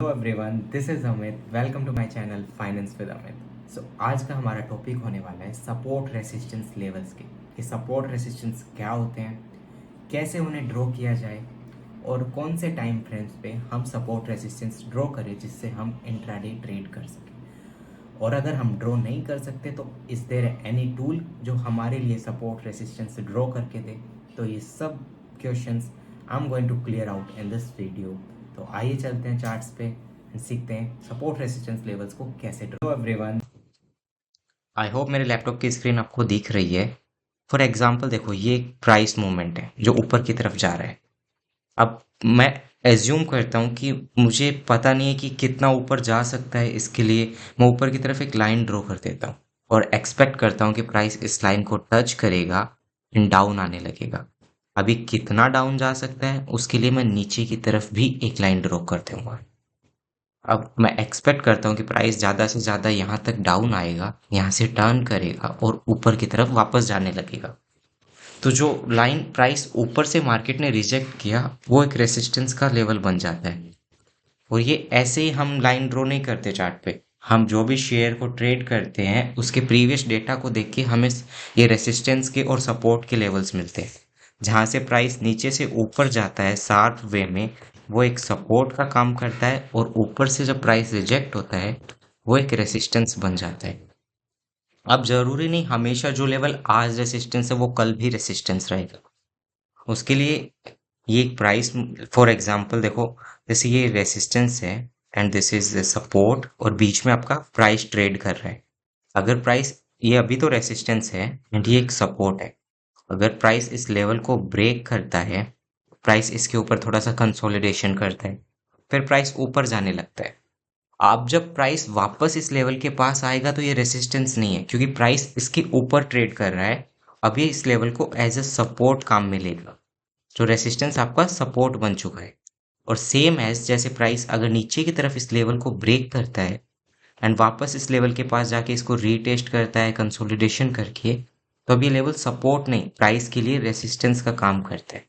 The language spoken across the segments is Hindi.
Hello everyone, this is Amit. Welcome to my channel finance with Amit. आज का हमारा टॉपिक होने वाला है सपोर्ट रेसिस्टेंस लेवल्स के। कि सपोर्ट रेसिस्टेंस क्या होते हैं, कैसे उन्हें ड्रॉ किया जाए और कौन से टाइम फ्रेम्स पे हम सपोर्ट रेसिस्टेंस ड्रॉ करें जिससे हम इंट्राडे ट्रेड कर सकें। और अगर हम ड्रॉ नहीं कर सकते तो इज देयर एनी टूल जो हमारे लिए सपोर्ट रेसिस्टेंस ड्रॉ करके दे। तो ये सब questions I am going to clear out in this video. तो आइए चलते हैं चार्ट्स पे एंड सीखते हैं सपोर्ट रेसिस्टेंस लेवल्स को कैसे ड्रॉ। एवरीवन, आई होप मेरे लैपटॉप की स्क्रीन आपको दिख रही है। फॉर एग्जांपल देखो, ये एक प्राइस मूवमेंट है जो ऊपर की तरफ जा रहा है। अब मैं एज्यूम करता हूँ कि मुझे पता नहीं है कि कितना ऊपर जा सकता है, इसके लिए मैं ऊपर की तरफ एक लाइन ड्रॉ कर देता हूँ और एक्सपेक्ट करता हूँ कि प्राइस इस लाइन को टच करेगा एंड डाउन आने लगेगा। अभी कितना डाउन जा सकता है उसके लिए मैं नीचे की तरफ भी एक लाइन ड्रॉ कर दूंगा। अब मैं एक्सपेक्ट करता हूँ कि प्राइस ज़्यादा से ज़्यादा यहाँ तक डाउन आएगा, यहाँ से टर्न करेगा और ऊपर की तरफ वापस जाने लगेगा। तो जो लाइन प्राइस ऊपर से मार्केट ने रिजेक्ट किया वो एक रेसिस्टेंस का लेवल बन जाता है। और ये ऐसे ही हम लाइन ड्रॉ नहीं करते चार्ट पे। हम जो भी शेयर को ट्रेड करते हैं उसके प्रीवियस डेटा को देख के हमें ये रेसिस्टेंस के और सपोर्ट के लेवल्स मिलते हैं। जहाँ से प्राइस नीचे से ऊपर जाता है शार्प वे में, वो एक सपोर्ट का काम करता है और ऊपर से जब प्राइस रिजेक्ट होता है वो एक रेसिस्टेंस बन जाता है। अब जरूरी नहीं हमेशा जो लेवल आज रेसिस्टेंस है वो कल भी रेसिस्टेंस रहेगा। उसके लिए ये एक प्राइस, फॉर एग्जांपल देखो, जैसे ये रेसिस्टेंस है एंड दिस इज सपोर्ट और बीच में आपका प्राइस ट्रेड कर रहा है। अगर प्राइस, ये अभी तो रेसिस्टेंस है एंड ये एक सपोर्ट है, अगर प्राइस इस लेवल को ब्रेक करता है, प्राइस इसके ऊपर थोड़ा सा कंसोलिडेशन करता है, फिर प्राइस ऊपर जाने लगता है। आप जब प्राइस वापस इस लेवल के पास आएगा तो ये रेसिस्टेंस नहीं है क्योंकि प्राइस इसके ऊपर ट्रेड कर रहा है। अभी इस लेवल को एज अ सपोर्ट काम में लेगा। जो रेसिस्टेंस आपका सपोर्ट बन चुका है। और सेम एज जैसे प्राइस अगर नीचे की तरफ इस लेवल को ब्रेक करता है एंड वापस इस लेवल के पास जाके इसको रीटेस्ट करता है कंसोलिडेशन करके, तो अब ये लेवल सपोर्ट नहीं प्राइस के लिए रेसिस्टेंस का काम करता है।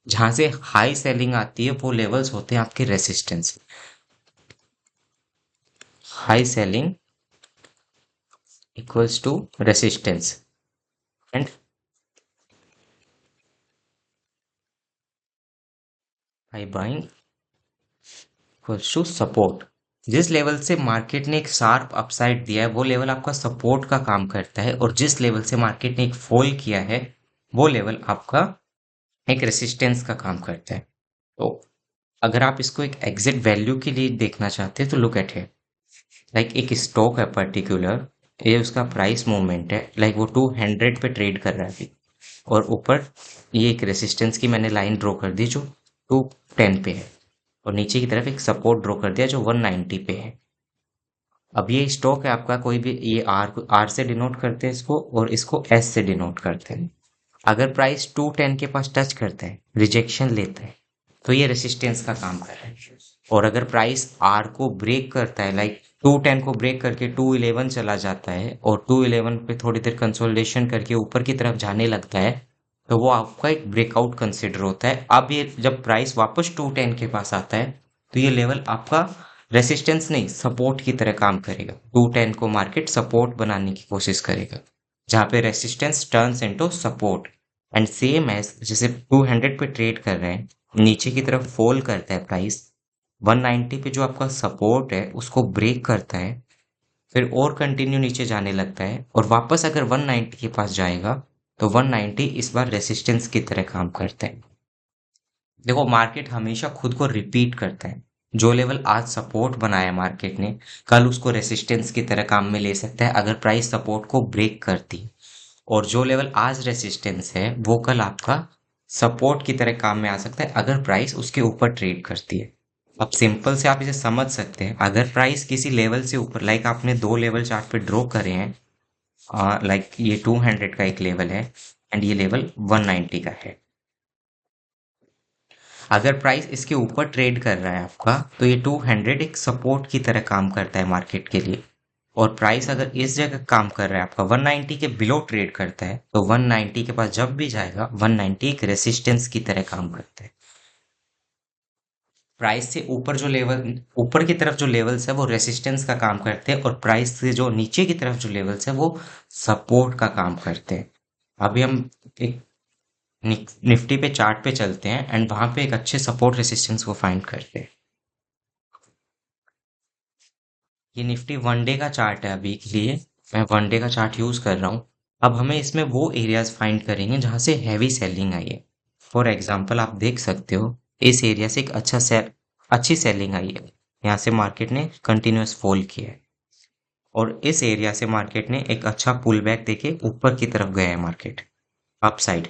जहां से हाई सेलिंग आती है वो लेवल्स होते हैं आपके resistance. High selling equals to resistance and high buying equals to support. जिस लेवल से मार्केट ने एक शार्प अपसाइड दिया है वो लेवल आपका सपोर्ट का काम करता है और जिस लेवल से मार्केट ने एक फॉल किया है वो लेवल आपका एक रेसिस्टेंस का काम करता है। तो अगर आप इसको एक एग्जिट वैल्यू के लिए देखना चाहते हैं तो लुक एट है, लाइक एक स्टॉक है पर्टिकुलर, ये उसका प्राइस मूवमेंट है, लाइक वो 200 पे ट्रेड कर रहा है अभी और ऊपर ये एक रेसिस्टेंस की मैंने लाइन ड्रॉ कर दी जो 210 पे है और नीचे की तरफ एक सपोर्ट ड्रॉ कर दिया जो 190 पे है। अब ये स्टॉक है आपका, कोई भी ये आर से डिनोट करते हैं इसको और इसको एस से डिनोट करते हैं। अगर प्राइस 210 के पास टच करता है, रिजेक्शन लेता है, तो ये रेसिस्टेंस का काम कर रहा है। और अगर प्राइस आर को ब्रेक करता है, लाइक 210 को ब्रेक करके 211 चला जाता है और 211 पे थोड़ी देर कंसोलिडेशन करके ऊपर की तरफ जाने लगता है, तो वो आपका एक ब्रेकआउट कंसिडर होता है। अब ये जब प्राइस वापस 210 के पास आता है तो ये लेवल आपका रेसिस्टेंस नहीं सपोर्ट की तरह काम करेगा। 210 को मार्केट सपोर्ट बनाने की कोशिश करेगा जहाँ पे resistance turns into support. And same as जैसे 200 पे ट्रेड कर रहे हैं, नीचे की तरफ फॉल करता है प्राइस, 190 पे जो आपका सपोर्ट है उसको ब्रेक करता है, फिर और कंटिन्यू नीचे जाने लगता है और वापस अगर 190 के पास जाएगा तो 190 इस बार रेसिस्टेंस की तरह काम करता है। देखो, मार्केट हमेशा खुद को रिपीट करता है। जो लेवल आज सपोर्ट बनाया मार्केट ने, कल उसको रेसिस्टेंस की तरह काम में ले सकता है अगर प्राइस सपोर्ट को ब्रेक करती। और जो लेवल आज रेसिस्टेंस है वो कल आपका सपोर्ट की तरह काम में आ सकता है अगर प्राइस उसके ऊपर ट्रेड करती है। अब सिंपल से आप इसे समझ सकते हैं, अगर प्राइस किसी लेवल से ऊपर, लाइक आपने दो लेवल चार्ट पे ड्रॉ करे हैं, लाइक ये 200 का एक लेवल है एंड ये लेवल 190 का है। अगर प्राइस इसके ऊपर ट्रेड कर रहा है आपका तो ये 200 एक सपोर्ट की तरह काम करता है मार्केट के लिए। और प्राइस अगर इस जगह काम कर रहा है आपका 190 के बिलो ट्रेड करता है तो 190 के पास जब भी जाएगा 190 एक रेसिस्टेंस की तरह काम करता है। प्राइस से ऊपर जो लेवल, ऊपर की तरफ जो लेवल्स है वो रेसिस्टेंस का काम करते हैं, और प्राइस से जो नीचे की तरफ जो लेवल्स है वो सपोर्ट का काम करते हैं। अभी हम एक निफ्टी पे चार्ट पे चलते हैं एंड वहां पे एक अच्छे सपोर्ट रेसिस्टेंस को फाइंड करते हैं। ये निफ्टी वन डे का चार्ट है, अभी के लिए मैं वन डे का चार्ट यूज कर रहा हूँ। अब हमें इसमें वो एरियाज फाइंड करेंगे जहां से हैवी सेलिंग आई है। फॉर एग्जाम्पल आप देख सकते हो इस एरिया से एक अच्छी सेलिंग आई है। यहाँ से मार्केट ने कंटिन्यूअस फॉल किया है, और इस एरिया से मार्केट ने एक अच्छा पुल बैक देके ऊपर की तरफ गया है market, up side,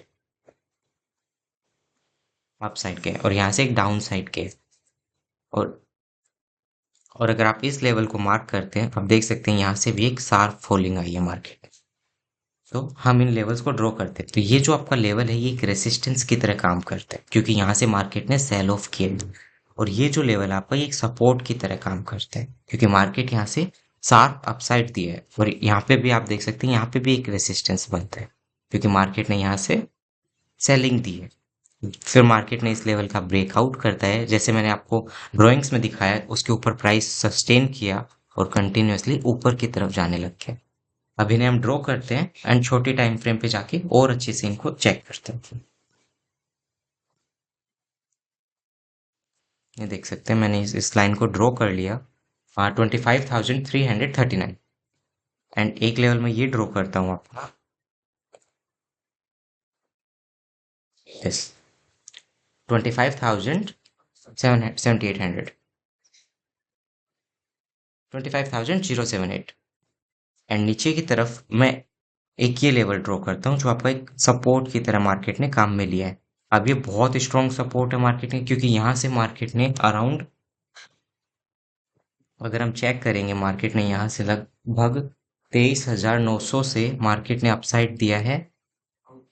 up side के, और यहाँ से एक डाउन साइड के। और और अगर आप इस लेवल को मार्क करते हैं, आप देख सकते हैं यहाँ से भी एक शार्प फॉलिंग आई है मार्केट में। तो हम इन लेवल्स को ड्रॉ करते हैं, तो ये जो आपका लेवल है ये एक रेसिस्टेंस की तरह काम करता है, क्योंकि यहाँ से मार्केट ने सेल ऑफ किया है। और ये जो लेवल है आपका, ये एक सपोर्ट की तरह काम करता है, क्योंकि मार्केट यहाँ से शार्प अपसाइड दिया है। और यहाँ पे भी आप देख सकते हैं, यहाँ पे भी एक रेसिस्टेंस बनता है, क्योंकि मार्केट ने यहाँ से सेलिंग दी है। फिर मार्केट ने इस लेवल का ब्रेकआउट करता है, जैसे मैंने आपको ड्राइंग्स में दिखाया, उसके ऊपर प्राइस सस्टेन किया और कंटिन्यूअसली ऊपर की तरफ जाने लग गया। अब इन्हें हम ड्रॉ करते हैं एंड छोटी टाइम फ्रेम पे जाके और अच्छे से इनको चेक करते हैं। ये देख सकते हैं मैंने इस लाइन को ड्रॉ कर लिया, 25,339। एंड एक लेवल में ये ड्रॉ करता हूँ आपका, यस, 25,778, 25,078। एंड नीचे की तरफ मैं एक ये लेवल ड्रॉ करता हूँ जो आपका एक सपोर्ट की तरह मार्केट ने काम में लिया है। अब ये बहुत स्ट्रॉन्ग सपोर्ट है मार्केट ने, क्योंकि यहाँ से मार्केट ने अराउंड, अगर हम चेक करेंगे, मार्केट ने यहाँ से लगभग 23,900 से मार्केट ने अपसाइड दिया है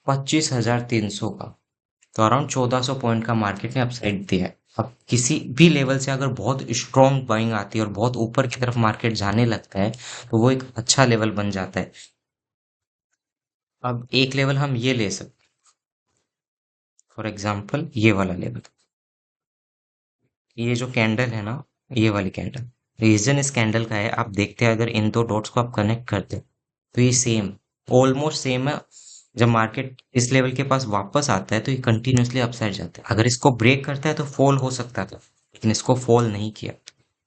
25,300 का। तो अराउंड 1400 पॉइंट का मार्केट ने अपसाइड दिया है। अब किसी भी लेवल से अगर बहुत स्ट्रॉन्ग बाइंग आती है और बहुत ऊपर की तरफ मार्केट जाने लगता है, तो वो एक अच्छा लेवल बन जाता है। अब एक लेवल हम ये ले सकते, फॉर एग्जाम्पल ये वाला लेवल, ये जो कैंडल है ना, ये वाली कैंडल, रीजन इस कैंडल का है, आप देखते हैं अगर इन दो डॉट्स को आप कनेक्ट करते हैं तो ये सेम, ऑलमोस्ट सेम है। जब मार्केट इस लेवल के पास वापस आता है तो ये कंटिन्यूअसली अपसाइड जाता है। अगर इसको ब्रेक करता है तो फॉल हो सकता था, लेकिन इसको फॉल नहीं किया।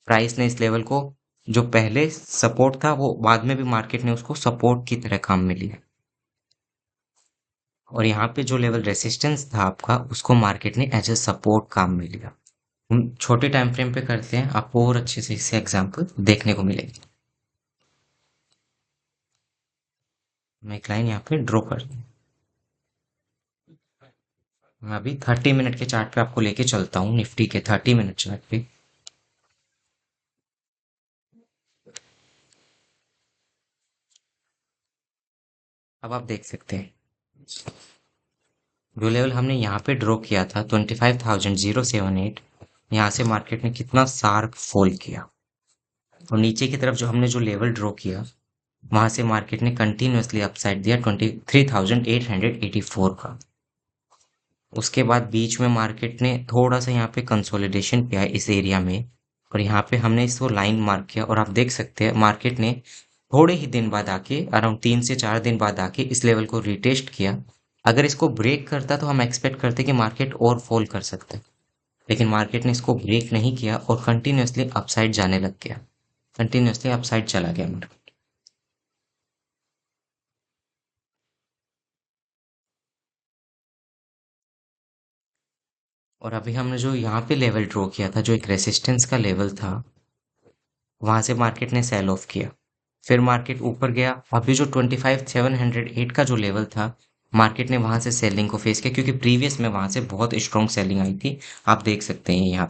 प्राइस ने इस लेवल को, जो पहले सपोर्ट था, वो बाद में भी मार्केट ने उसको सपोर्ट की तरह काम में लिया। और यहाँ पे जो लेवल रेसिस्टेंस था आपका, उसको मार्केट ने एज ए सपोर्ट काम में लिया। हम छोटे टाइम फ्रेम पे करते हैं, आपको और अच्छे से इससे एग्जांपल देखने को मिलेगी। मैं एक लाइन यहाँ पे ड्रॉ कर दूं। मैं अभी 30 मिनट के चार्ट पे आपको लेके चलता हूँ, निफ्टी के 30 मिनट चार्ट पे। अब आप देख सकते हैं जो लेवल हमने यहाँ पे ड्रॉ किया था 25,078, यहाँ से मार्केट ने कितना शार्प फॉल किया। और नीचे की तरफ जो हमने जो लेवल ड्रॉ किया, वहां से मार्केट ने कंटिन्यूअसली अपसाइड दिया 23,884 का। उसके बाद बीच में मार्केट ने थोड़ा सा यहाँ पे कंसोलिडेशन किया है इस एरिया में, और यहाँ पे हमने इसको लाइन मार्क किया, और आप देख सकते हैं मार्केट ने थोड़े ही दिन बाद आके, अराउंड 3 से 4 दिन बाद आके इस लेवल को रिटेस्ट किया। अगर इसको ब्रेक करता तो हम एक्सपेक्ट करते कि मार्केट और फॉल कर सकता है, लेकिन मार्केट ने इसको ब्रेक नहीं किया और कंटिन्यूअसली अपसाइड जाने लग गया, कंटिन्यूअसली अपसाइड चला गया मार्केट। और अभी हमने जो यहाँ पे लेवल ड्रॉ किया था, जो एक रेसिस्टेंस का लेवल था, वहां से मार्केट ने सेल ऑफ किया। फिर मार्केट ऊपर गया, अभी जो 25,708 का जो लेवल था, मार्केट ने वहां से सेलिंग को फेस किया, क्योंकि प्रीवियस में वहां से बहुत स्ट्रॉन्ग सेलिंग आई थी। आप देख सकते हैं यहाँ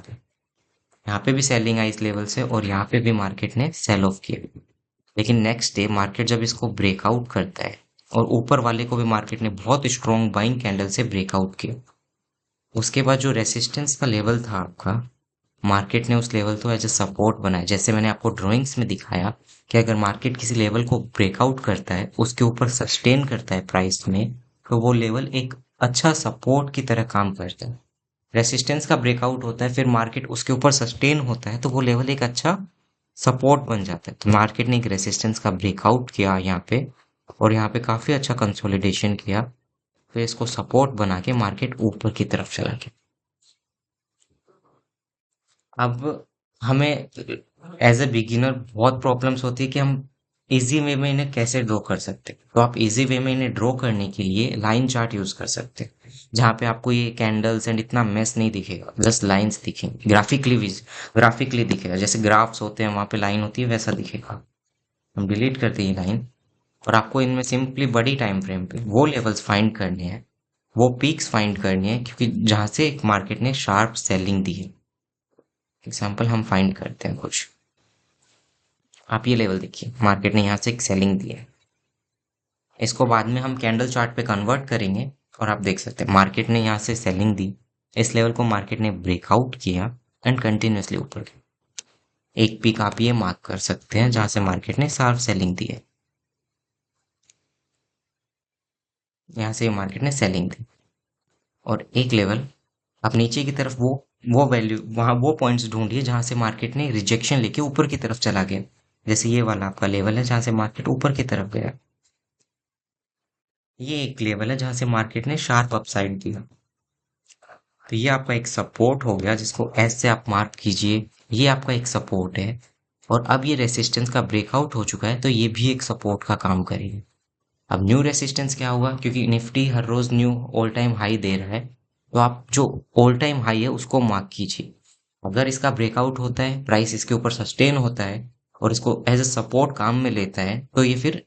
पे भी सेलिंग आई इस लेवल से, और यहाँ पे भी मार्केट ने सेल ऑफ किया। लेकिन नेक्स्ट डे मार्केट जब इसको ब्रेकआउट करता है, और ऊपर वाले को भी मार्केट ने बहुत स्ट्रॉन्ग बाइंग कैंडल से ब्रेकआउट किया, उसके बाद जो रेसिस्टेंस का लेवल था आपका, मार्केट ने उस लेवल को एज ए सपोर्ट बनाया। जैसे मैंने आपको ड्राइंग्स में दिखाया कि अगर मार्केट किसी लेवल को ब्रेकआउट करता है, उसके ऊपर सस्टेन करता है प्राइस में, तो वो लेवल एक अच्छा सपोर्ट की तरह काम करता है। रेसिस्टेंस का ब्रेकआउट होता है, फिर मार्केट उसके ऊपर सस्टेन होता है, तो वो लेवल एक अच्छा सपोर्ट बन जाता है। तो मार्केट ने एक रेसिस्टेंस का ब्रेकआउट किया यहाँ पे, और यहाँ पे काफी अच्छा कंसोलिडेशन किया, फिर इसको सपोर्ट बना के मार्केट ऊपर की तरफ चला गया। अब हमें एज ए बिगिनर बहुत प्रॉब्लम्स होती है कि हम इजी वे में इन्हें कैसे ड्रॉ कर सकते हैं। तो आप इजी वे में इन्हें ड्रॉ करने के लिए लाइन चार्ट यूज कर सकते हैं, जहाँ पे आपको ये कैंडल्स एंड इतना मेस नहीं दिखेगा, जस्ट लाइंस दिखेंगे, ग्राफिकली दिखेगा, जैसे ग्राफ्स होते हैं वहां पे लाइन होती है वैसा दिखेगा। हम डिलीट करते हैं लाइन, और आपको इनमें सिंपली बड़ी टाइम फ्रेम पे वो लेवल्स फाइंड करने हैं, वो पीक्स फाइंड करनी है, क्योंकि जहां से एक मार्केट ने शार्प सेलिंग दी है। एग्जाम्पल हम फाइंड करते हैं कुछ। आप ये लेवल देखिए, मार्केट ने यहाँ से एक सेलिंग दी है, इसको बाद में हम कैंडल चार्ट पे कन्वर्ट करेंगे, और आप देख सकते हैं मार्केट ने यहाँ से सेलिंग दी, इस लेवल को मार्केट ने ब्रेकआउट किया एंड कंटिन्यूसली ऊपर गया। एक पीक आप ये मार्क कर सकते हैं जहां से मार्केट ने शार्प सेलिंग दी है, यहाँ से मार्केट ने सेलिंग दी। और एक लेवल आप नीचे की तरफ वो वैल्यू वहां वो पॉइंट्स ढूंढिए जहां से मार्केट ने रिजेक्शन लेके ऊपर की तरफ चला गया। जैसे ये वाला आपका लेवल है जहां से मार्केट ऊपर की तरफ गया, ये एक लेवल है जहां से मार्केट ने शार्प अपसाइड दिया। तो ये आपका एक सपोर्ट हो गया, जिसको एस से आप मार्क कीजिए, ये आपका एक सपोर्ट है। और अब ये रेसिस्टेंस का ब्रेकआउट हो चुका है, तो ये भी एक सपोर्ट का काम करेगी। अब न्यू रेसिस्टेंस क्या होगा, क्योंकि निफ्टी हर रोज न्यू ऑल टाइम हाई दे रहा है, तो आप जो ऑल टाइम हाई है उसको मार्क कीजिए। अगर इसका ब्रेकआउट होता है, प्राइस इसके ऊपर सस्टेन होता है और इसको एज ए सपोर्ट काम में लेता है, तो ये फिर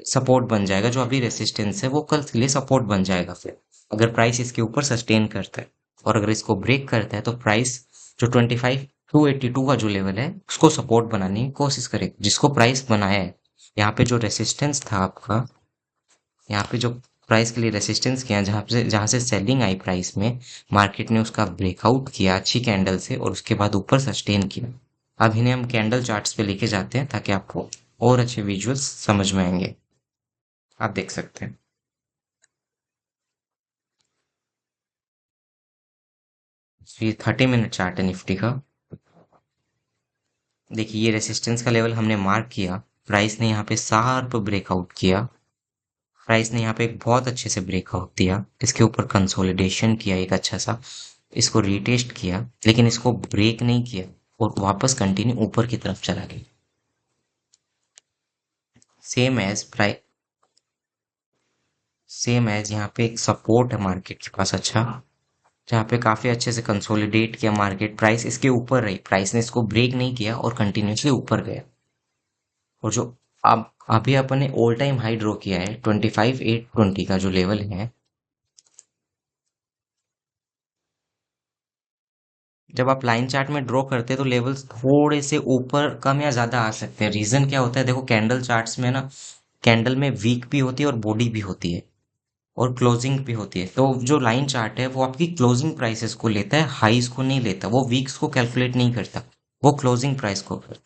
सपोर्ट बन जाएगा। जो अभी रेसिस्टेंस है वो कल के लिए सपोर्ट बन जाएगा फिर, अगर प्राइस इसके ऊपर सस्टेन करता है। और अगर इसको ब्रेक करता है तो प्राइस जो 25,282 का जो लेवल है उसको सपोर्ट बनाने की कोशिश करेगा, जिसको प्राइस बनाया है। यहाँ पे जो रेसिस्टेंस था आपका, यहाँ पे जो प्राइस के लिए रेसिस्टेंस किया, जहां से सेलिंग आई प्राइस में, मार्केट ने उसका ब्रेकआउट किया अच्छी कैंडल से और उसके बाद ऊपर सस्टेन किया। अब इन्हें हम कैंडल चार्ट्स पे लेके जाते हैं ताकि आपको और अच्छे विजुअल्स समझ में आएंगे। आप देख सकते हैं ये 30 मिनट चार्ट है निफ्टी का। देखिए ये रेसिस्टेंस का लेवल हमने मार्क किया, प्राइस ने यहाँ पे शार्प ब्रेकआउट किया, प्राइस ने यहाँ पे एक बहुत अच्छे से ब्रेकआउट दिया, इसके ऊपर कंसोलिडेशन किया एक अच्छा सा, इसको रीटेस्ट किया, लेकिन इसको ब्रेक नहीं किया और वापस कंटिन्यू ऊपर की तरफ चला गया। Same as price, same as यहाँ पे एक सपोर्ट है मार्केट के पास अच्छा, जहाँ पे काफी अच्छे से कंसोलिडेट किया मार्केट, प्राइस इसके ऊपर रही, प्राइस ने इसको ब्रेक नहीं किया और कंटिन्यूसली ऊपर गया। और जो अब अभी अपन ने ऑल टाइम हाई ड्रॉ किया है 25,820 का जो लेवल है, जब आप लाइन चार्ट में ड्रॉ करते हैं तो लेवल्स थोड़े से ऊपर कम या ज्यादा आ सकते हैं। रीजन क्या होता है, देखो कैंडल चार्ट्स में ना, कैंडल में वीक भी होती है और बॉडी भी होती है और क्लोजिंग भी होती है। तो जो लाइन चार्ट है वो आपकी क्लोजिंग प्राइसेस को लेता है, हाईज को नहीं लेता, वो वीक्स को कैलकुलेट नहीं करता, वो क्लोजिंग प्राइस को करता।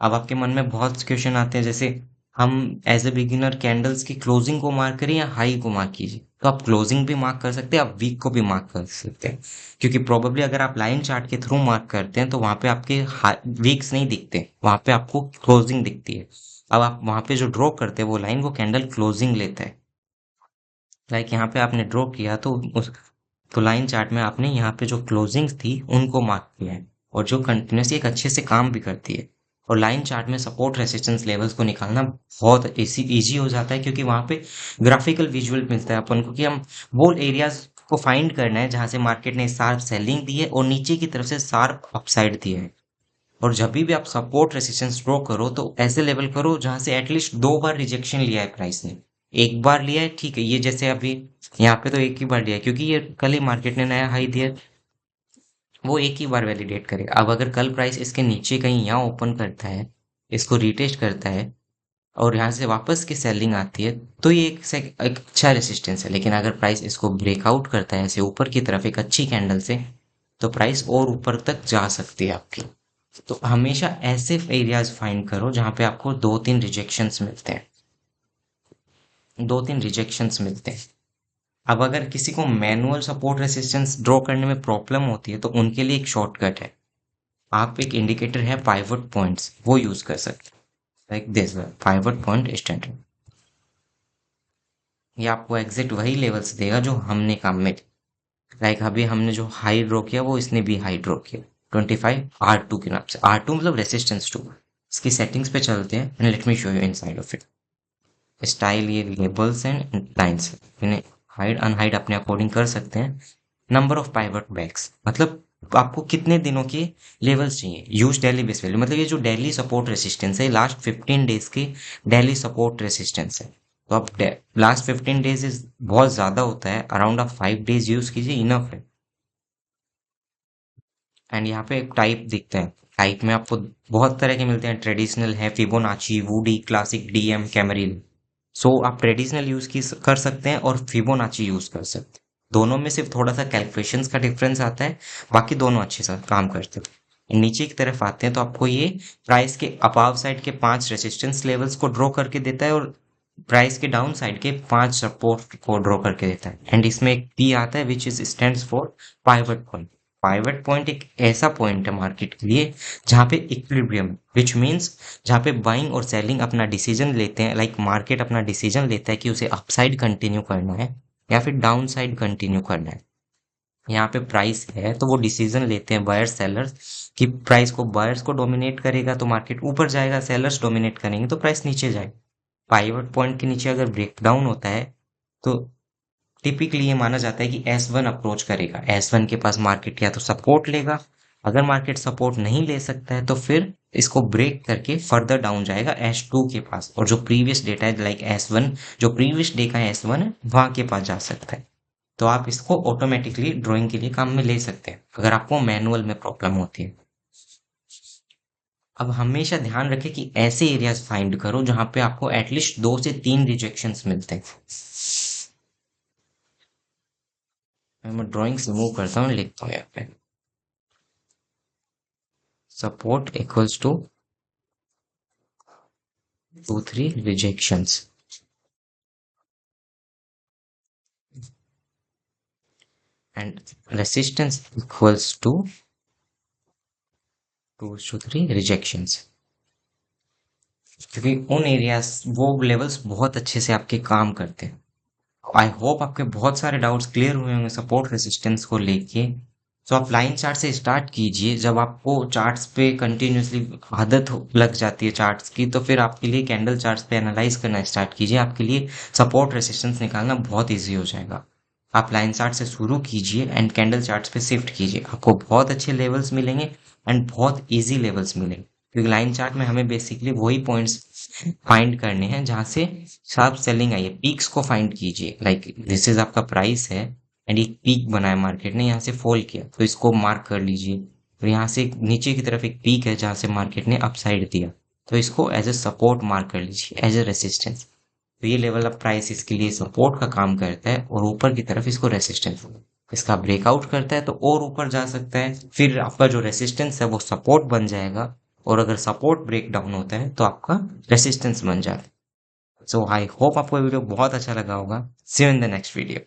अब आपके मन में बहुत क्वेश्चन आते हैं, जैसे हम एज ए बिगिनर कैंडल्स की क्लोजिंग को मार्क करें या हाई को मार्क कीजिए। तो आप क्लोजिंग भी मार्क कर सकते हैं, आप वीक को भी मार्क कर सकते हैं, क्योंकि प्रोबेबली अगर आप लाइन चार्ट के थ्रू मार्क करते हैं तो वहां पे आपके वीक्स नहीं दिखते, वहां पे आपको क्लोजिंग दिखती है। अब आप वहां पे जो ड्रॉ करते हैं वो लाइन, वो कैंडल क्लोजिंग लेता है। लाइक यहाँ पे आपने ड्रॉ किया तो तो लाइन चार्ट में आपने यहाँ पे जो क्लोजिंग्स थी उनको मार्क किया है, और जो कंटिन्यूसली एक अच्छे से काम भी करती है। और लाइन चार्ट में सपोर्ट रेसिस्टेंस लेवल्स को निकालना बहुत इजी हो जाता है, क्योंकि वहां पे ग्राफिकल विजुअल मिलता है अपन को कि हम वो एरियाज को फाइंड करना है जहां से मार्केट ने शार्प सेलिंग दी है और नीचे की तरफ से शार्प अपसाइड दी है। और जब भी आप सपोर्ट रेसिस्टेंस ड्रॉ करो तो ऐसे लेवल करो जहां से एटलीस्ट 2 बार रिजेक्शन लिया है प्राइस ने। एक बार लिया है ठीक है, ये जैसे अभी यहाँ पे तो एक ही बार लिया है, क्योंकि ये कल ही मार्केट ने नया हाई दिया है, वो एक ही बार वैलिडेट करेगा। अब अगर कल प्राइस इसके नीचे कहीं यहाँ ओपन करता है, इसको रिटेस्ट करता है और यहाँ से वापस की सेलिंग आती है, तो ये एक अच्छा रेसिस्टेंस है। लेकिन अगर प्राइस इसको ब्रेकआउट करता है ऐसे ऊपर की तरफ एक अच्छी कैंडल से, तो प्राइस और ऊपर तक जा सकती है आपकी। तो हमेशा ऐसे एरियाज फाइंड करो जहां पे आपको दो तीन रिजेक्शंस मिलते हैं, दो तीन रिजेक्शंस मिलते हैं। अब अगर किसी को मैनुअल सपोर्ट रेसिस्टेंस ड्रॉ करने में प्रॉब्लम होती है तो उनके लिए एक शॉर्टकट है। आप एक इंडिकेटर है पाइवट पॉइंट्स, वो यूज कर सकते हैं, like this pivot point standard. ये आपको एग्जैक्ट वही लेवल्स देगा जो हमने काम में, लाइक अभी हमने जो हाई ड्रॉ किया वो इसने भी हाई ड्रॉ किया 25 R2 के नाम से। R2 मतलब रेसिस्टेंस 2। इसकी सेटिंग्स पे चलते हैं and let me show you inside of it. Style, ये लेबल्स एंड लाइन्स, इन्हें हाइड अनहाइड अपने अकॉर्डिंग कर सकते हैं। नंबर ऑफ पाइवट बैक्स, मतलब आपको कितने दिनों के लेवल्स चाहिए। यूज डेली बेस वैल्यू, मतलब ये जो डेली सपोर्ट रेसिस्टेंस है लास्ट 15 डेज की डेली सपोर्ट रेसिस्टेंस है। तो आप लास्ट 15 डेज इज बहुत ज्यादा होता है, अराउंड आप 5 डेज यूज कीजिए, इनफ है। एंड यहाँ पे एक टाइप दिखते हैं। टाइप में आपको बहुत तरह के मिलते हैं, ट्रेडिशनल है, फिबोनाची, वुडी, क्लासिक, डीएम, कैमरिल। सो आप ट्रेडिशनल यूज की कर सकते हैं और फिबोनाची यूज कर सकते हैं। दोनों में सिर्फ थोड़ा सा कैलकुलेशंस का डिफरेंस आता है, बाकी दोनों अच्छे से काम करते हैं। नीचे की तरफ आते हैं तो आपको ये प्राइस के अपाव साइड के 5 रेसिस्टेंस लेवल्स को ड्रॉ करके देता है और प्राइस के डाउन साइड के 5 सपोर्ट को ड्रॉ करके देता है। एंड इसमें एक पी आता है which is stands for pivot point. Pivot point एक ऐसा पॉइंट है मार्केट के लिए जहाँ पे इक्विलिब्रियम, विच मीन्स जहाँ पे बाइंग और सेलिंग अपना डिसीजन लेते हैं, लाइक मार्केट अपना डिसीजन लेता है कि उसे अपसाइड कंटिन्यू करना है या फिर डाउन साइड कंटिन्यू करना है। यहाँ पे प्राइस है तो वो डिसीजन लेते हैं बायर्स सेलर्स कि प्राइस को बायर्स को डोमिनेट करेगा तो मार्केट ऊपर जाएगा, सेलर्स डोमिनेट करेंगे तो प्राइस नीचे जाएगा। पाइवट पॉइंट के नीचे अगर ब्रेकडाउन होता है तो टिपिकली ये माना जाता है कि S1 अप्रोच करेगा। S1 के पास मार्केट या तो सपोर्ट लेगा, अगर मार्केट सपोर्ट नहीं ले सकता है तो फिर इसको ब्रेक करके फर्दर डाउन जाएगा S2 के पास, और जो प्रीवियस डेटा है लाइक S1, जो प्रीवियस डे का S1 है वहां के पास जा सकता है। तो आप इसको ऑटोमेटिकली ड्राइंग के लिए काम में ले सकते हैं अगर आपको मैनुअल में प्रॉब्लम होती है। अब हमेशा ध्यान रखें कि ऐसे एरियाज फाइंड करो जहां पे आपको एटलीस्ट 2 से 3 रिजेक्शंस मिलते हैं। मैं ड्राइंग्स रिमूव करता हूँ, लिखता हूँ यहाँ पे support equals to 2-3 rejections and resistance equals to 2-3 rejections। क्योंकि उन एरियाज, वो लेवल्स बहुत अच्छे से आपके काम करते हैं। आई होप आपके बहुत सारे डाउट्स क्लियर हुए होंगे सपोर्ट रेसिस्टेंस को लेके। तो आप लाइन चार्ट से स्टार्ट कीजिए। जब आपको चार्ट्स पे कंटिन्यूसली आदत लग जाती है चार्ट्स की, तो फिर आपके लिए कैंडल चार्ट्स पे एनालाइज करना स्टार्ट कीजिए। आपके लिए सपोर्ट रेसिस्टेंस निकालना बहुत ईजी हो जाएगा। आप लाइन चार्ट से शुरू कीजिए एंड कैंडल चार्ट्स पे शिफ्ट कीजिए, आपको बहुत अच्छे लेवल्स मिलेंगे एंड बहुत इजी लेवल्स मिलेंगे। क्योंकि लाइन चार्ट में हमें बेसिकली वही पॉइंट्स फाइंड करने हैं जहां से शार्प सेलिंग आई है। पीक्स को फाइंड कीजिए, लाइक दिस इज आपका प्राइस है एंड एक पीक बनाया मार्केट ने, यहाँ से फॉल किया तो इसको मार्क कर लीजिए। और यहाँ से नीचे की तरफ एक पीक है जहां से मार्केट ने अपसाइड दिया, तो इसको एज ए सपोर्ट मार्क कर लीजिए, एज ए रेसिस्टेंस। तो ये लेवल ऑफ प्राइस इसके लिए सपोर्ट का काम करता है और ऊपर की तरफ इसको रेसिस्टेंस। इसका ब्रेकआउट करता है तो और ऊपर जा सकता है, फिर आपका जो रेसिस्टेंस है वो सपोर्ट बन जाएगा, और अगर सपोर्ट ब्रेक डाउन होता है तो आपका रेसिस्टेंस बन जाता है। सो आई होप आपको ये वीडियो बहुत अच्छा लगा होगा। See you in the next video.